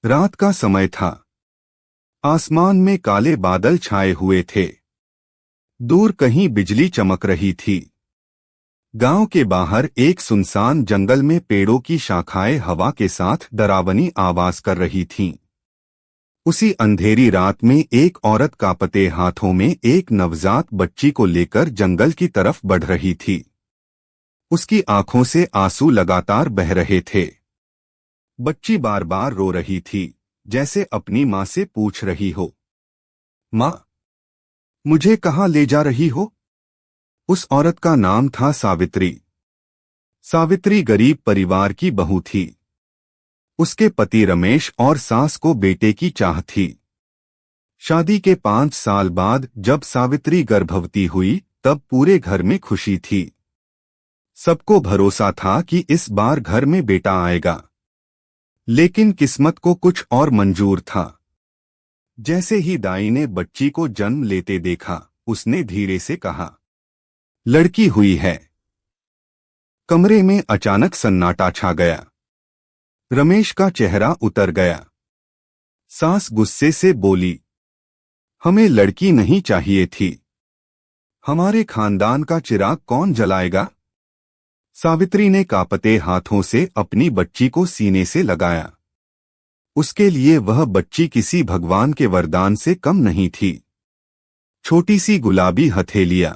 रात का समय था। आसमान में काले बादल छाए हुए थे। दूर कहीं बिजली चमक रही थी। गांव के बाहर एक सुनसान जंगल में पेड़ों की शाखाएं हवा के साथ डरावनी आवाज कर रही थीं। उसी अंधेरी रात में एक औरत कांपते हाथों में एक नवजात बच्ची को लेकर जंगल की तरफ बढ़ रही थी। उसकी आंखों से आंसू लगातार बह रहे थे। बच्ची बार बार रो रही थी, जैसे अपनी माँ से पूछ रही हो, माँ, मुझे कहाँ ले जा रही हो? उस औरत का नाम था सावित्री। सावित्री गरीब परिवार की बहू थी। उसके पति रमेश और सास को बेटे की चाह थी। शादी के 5 साल बाद जब सावित्री गर्भवती हुई, तब पूरे घर में खुशी थी। सबको भरोसा था कि इस बार घर में बेटा आएगा। लेकिन किस्मत को कुछ और मंजूर था। जैसे ही दाई ने बच्ची को जन्म लेते देखा, उसने धीरे से कहा, लड़की हुई है। कमरे में अचानक सन्नाटा छा गया। रमेश का चेहरा उतर गया। सास गुस्से से बोली, हमें लड़की नहीं चाहिए थी। हमारे खानदान का चिराग कौन जलाएगा? सावित्री ने कांपते हाथों से अपनी बच्ची को सीने से लगाया। उसके लिए वह बच्ची किसी भगवान के वरदान से कम नहीं थी। छोटी सी गुलाबी हथेलियां,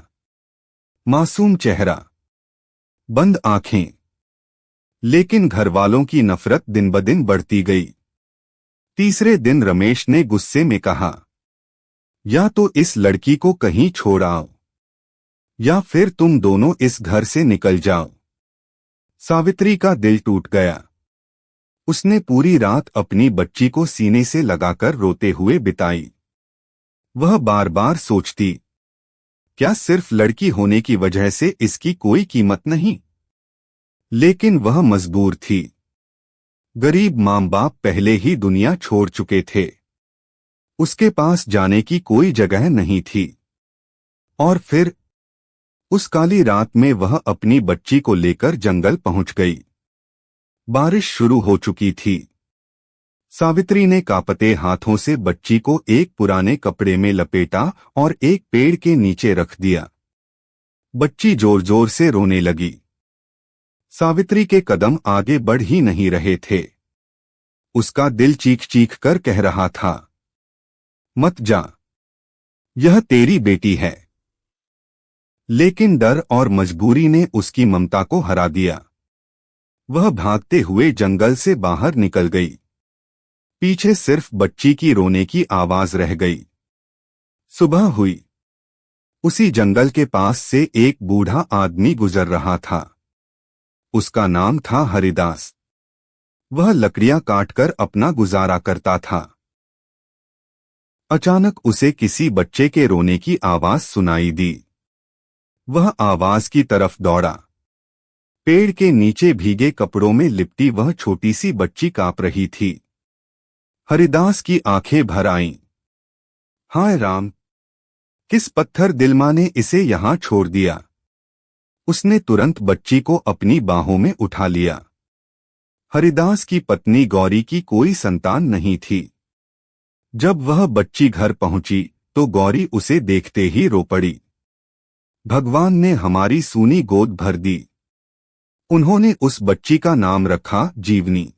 मासूम चेहरा, बंद आंखें। लेकिन घरवालों की नफरत दिन ब दिन बढ़ती गई। तीसरे दिन रमेश ने गुस्से में कहा, या तो इस लड़की को कहीं छोड़ आओ, या फिर तुम दोनों इस घर से निकल जाओ। सावित्री का दिल टूट गया। उसने पूरी रात अपनी बच्ची को सीने से लगाकर रोते हुए बिताई। वह बार बार सोचती, क्या सिर्फ लड़की होने की वजह से इसकी कोई कीमत नहीं? लेकिन वह मजबूर थी। गरीब माँ बाप पहले ही दुनिया छोड़ चुके थे। उसके पास जाने की कोई जगह नहीं थी। और फिर उस काली रात में वह अपनी बच्ची को लेकर जंगल पहुंच गई। बारिश शुरू हो चुकी थी। सावित्री ने कांपते हाथों से बच्ची को एक पुराने कपड़े में लपेटा और एक पेड़ के नीचे रख दिया। बच्ची जोर जोर से रोने लगी। सावित्री के कदम आगे बढ़ ही नहीं रहे थे। उसका दिल चीख चीख कर कह रहा था, मत जा, यह तेरी बेटी है। लेकिन डर और मजबूरी ने उसकी ममता को हरा दिया। वह भागते हुए जंगल से बाहर निकल गई। पीछे सिर्फ बच्ची की रोने की आवाज रह गई। सुबह हुई। उसी जंगल के पास से एक बूढ़ा आदमी गुजर रहा था। उसका नाम था हरिदास। वह लकड़ियां काटकर अपना गुजारा करता था। अचानक उसे किसी बच्चे के रोने की आवाज सुनाई दी। वह आवाज की तरफ दौड़ा। पेड़ के नीचे भीगे कपड़ों में लिपटी वह छोटी सी बच्ची कांप रही थी। हरिदास की आंखें भर आईं। हाय राम, किस पत्थर दिलमा ने इसे यहां छोड़ दिया? उसने तुरंत बच्ची को अपनी बाहों में उठा लिया। हरिदास की पत्नी गौरी की कोई संतान नहीं थी। जब वह बच्ची घर पहुंची तो गौरी उसे देखते ही रो पड़ी। भगवान ने हमारी सूनी गोद भर दी। उन्होंने उस बच्ची का नाम रखा जीवनी,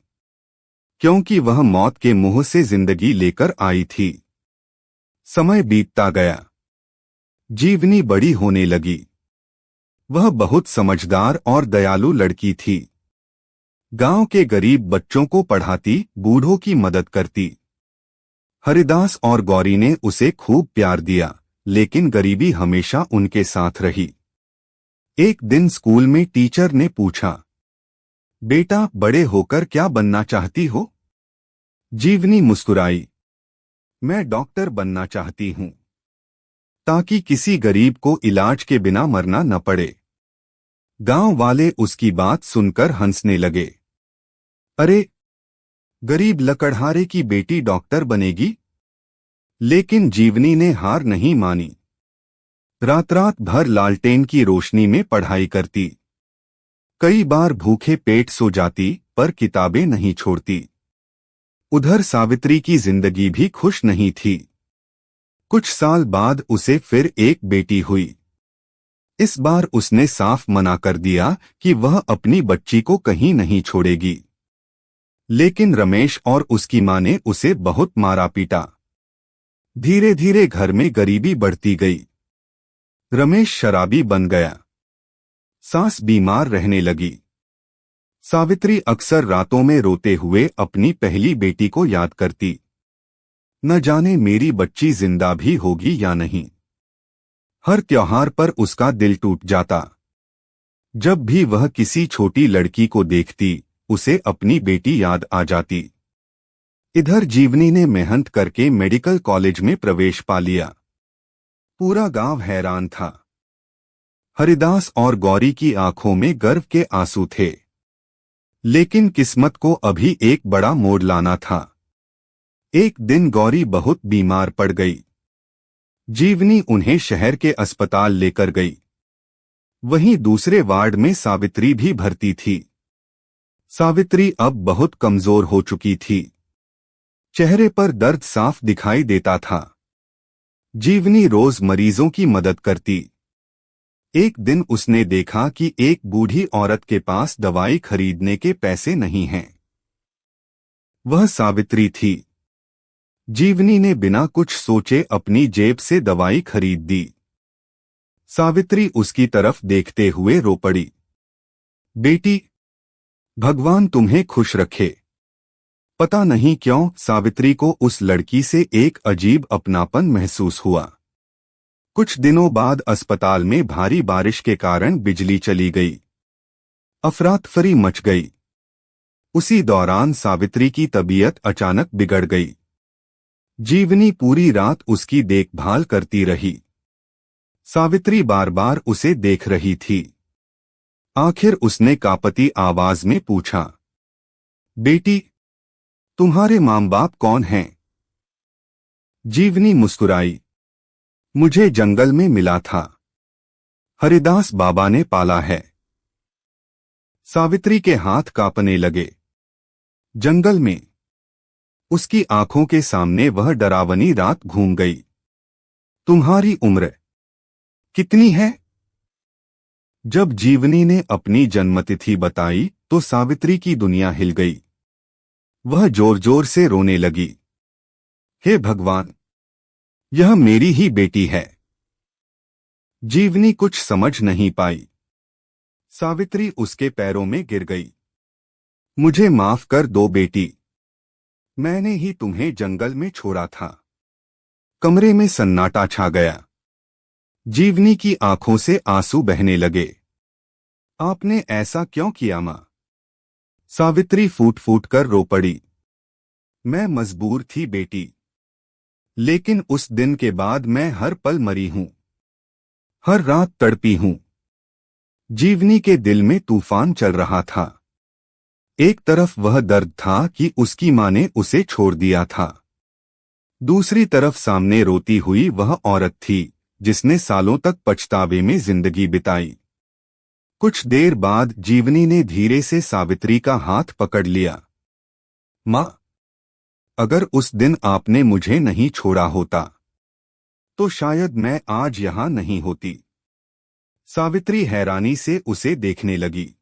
क्योंकि वह मौत के मुंह से जिंदगी लेकर आई थी। समय बीतता गया। जीवनी बड़ी होने लगी। वह बहुत समझदार और दयालु लड़की थी। गांव के गरीब बच्चों को पढ़ाती, बूढ़ों की मदद करती। हरिदास और गौरी ने उसे खूब प्यार दिया, लेकिन गरीबी हमेशा उनके साथ रही। एक दिन स्कूल में टीचर ने पूछा, बेटा, बड़े होकर क्या बनना चाहती हो? जीवनी मुस्कुराई, मैं डॉक्टर बनना चाहती हूं, ताकि किसी गरीब को इलाज के बिना मरना न पड़े। गांव वाले उसकी बात सुनकर हंसने लगे। अरे, गरीब लकड़हारे की बेटी डॉक्टर बनेगी? लेकिन जीवनी ने हार नहीं मानी। रात रात भर लालटेन की रोशनी में पढ़ाई करती। कई बार भूखे पेट सो जाती, पर किताबें नहीं छोड़ती। उधर सावित्री की जिंदगी भी खुश नहीं थी। कुछ साल बाद उसे फिर एक बेटी हुई। इस बार उसने साफ मना कर दिया कि वह अपनी बच्ची को कहीं नहीं छोड़ेगी। लेकिन रमेश और उसकी मां ने उसे बहुत मारा पीटा। धीरे धीरे घर में गरीबी बढ़ती गई। रमेश शराबी बन गया। सास बीमार रहने लगी। सावित्री अक्सर रातों में रोते हुए अपनी पहली बेटी को याद करती। न जाने मेरी बच्ची जिंदा भी होगी या नहीं। हर त्योहार पर उसका दिल टूट जाता। जब भी वह किसी छोटी लड़की को देखती, उसे अपनी बेटी याद आ जाती। इधर जीवनी ने मेहनत करके मेडिकल कॉलेज में प्रवेश पा लिया। पूरा गांव हैरान था। हरिदास और गौरी की आंखों में गर्व के आंसू थे। लेकिन किस्मत को अभी एक बड़ा मोड़ लाना था। एक दिन गौरी बहुत बीमार पड़ गई। जीवनी उन्हें शहर के अस्पताल लेकर गई। वहीं दूसरे वार्ड में सावित्री भी भर्ती थी। सावित्री अब बहुत कमजोर हो चुकी थी। चेहरे पर दर्द साफ दिखाई देता था। जीवनी रोज मरीजों की मदद करती। एक दिन उसने देखा कि एक बूढ़ी औरत के पास दवाई खरीदने के पैसे नहीं हैं। वह सावित्री थी। जीवनी ने बिना कुछ सोचे अपनी जेब से दवाई खरीद दी। सावित्री उसकी तरफ देखते हुए रो पड़ी। बेटी, भगवान तुम्हें खुश रखे। पता नहीं क्यों सावित्री को उस लड़की से एक अजीब अपनापन महसूस हुआ। कुछ दिनों बाद अस्पताल में भारी बारिश के कारण बिजली चली गई। अफरातफरी मच गई। उसी दौरान सावित्री की तबीयत अचानक बिगड़ गई। जीवनी पूरी रात उसकी देखभाल करती रही। सावित्री बार बार उसे देख रही थी। आखिर उसने कांपती आवाज में पूछा, बेटी, तुम्हारे मां बाप कौन हैं? जीवनी मुस्कुराई, मुझे जंगल में मिला था। हरिदास बाबा ने पाला है। सावित्री के हाथ कांपने लगे। जंगल में उसकी आंखों के सामने वह डरावनी रात घूम गई। तुम्हारी उम्र कितनी है? जब जीवनी ने अपनी जन्मतिथि बताई तो सावित्री की दुनिया हिल गई। वह जोर जोर से रोने लगी। हे भगवान, यह मेरी ही बेटी है। जीवनी कुछ समझ नहीं पाई। सावित्री उसके पैरों में गिर गई। मुझे माफ कर दो बेटी। मैंने ही तुम्हें जंगल में छोड़ा था। कमरे में सन्नाटा छा गया। जीवनी की आंखों से आंसू बहने लगे। आपने ऐसा क्यों किया मां? सावित्री फूट फूट कर रो पड़ी। मैं मजबूर थी बेटी। लेकिन उस दिन के बाद मैं हर पल मरी हूं। हर रात तड़पी हूं। जीवनी के दिल में तूफान चल रहा था। एक तरफ वह दर्द था कि उसकी मां ने उसे छोड़ दिया था। दूसरी तरफ सामने रोती हुई वह औरत थी जिसने सालों तक पछतावे में जिंदगी बिताई। कुछ देर बाद जीवनी ने धीरे से सावित्री का हाथ पकड़ लिया। मां, अगर उस दिन आपने मुझे नहीं छोड़ा होता तो शायद मैं आज यहां नहीं होती। सावित्री हैरानी से उसे देखने लगी।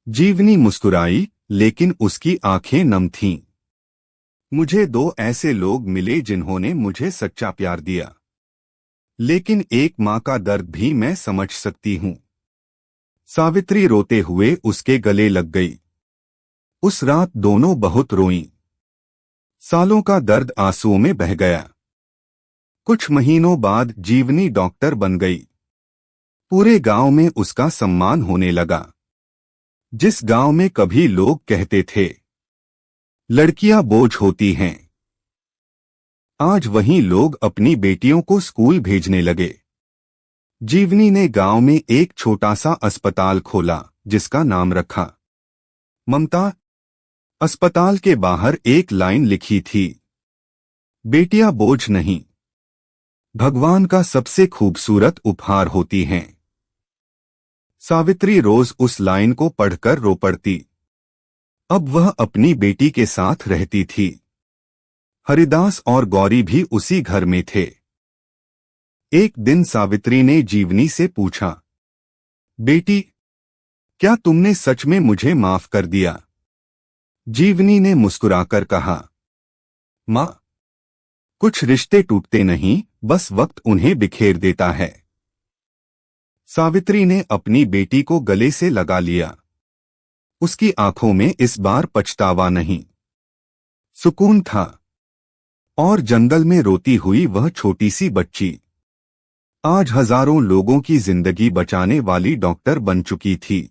जीवनी मुस्कुराई, लेकिन उसकी आंखें नम थीं। मुझे दो ऐसे लोग मिले जिन्होंने मुझे सच्चा प्यार दिया। लेकिन एक मां का दर्द भी मैं समझ सकती हूं। सावित्री रोते हुए उसके गले लग गई। उस रात दोनों बहुत रोईं। सालों का दर्द आंसुओं में बह गया। कुछ महीनों बाद जीवनी डॉक्टर बन गई। पूरे गांव में उसका सम्मान होने लगा। जिस गांव में कभी लोग कहते थे लड़कियां बोझ होती हैं, आज वहीं लोग अपनी बेटियों को स्कूल भेजने लगे। जीवनी ने गांव में एक छोटा सा अस्पताल खोला जिसका नाम रखा ममता। अस्पताल के बाहर एक लाइन लिखी थी, बेटियां बोझ नहीं, भगवान का सबसे खूबसूरत उपहार होती हैं। सावित्री रोज उस लाइन को पढ़कर रो पड़ती। अब वह अपनी बेटी के साथ रहती थी। हरिदास और गौरी भी उसी घर में थे। एक दिन सावित्री ने जीवनी से पूछा, बेटी, क्या तुमने सच में मुझे माफ कर दिया? जीवनी ने मुस्कुराकर कहा, मां, कुछ रिश्ते टूटते नहीं, बस वक्त उन्हें बिखेर देता है। सावित्री ने अपनी बेटी को गले से लगा लिया। उसकी आंखों में इस बार पछतावा नहीं, सुकून था। और जंगल में रोती हुई वह छोटी सी बच्ची आज हजारों लोगों की जिंदगी बचाने वाली डॉक्टर बन चुकी थी।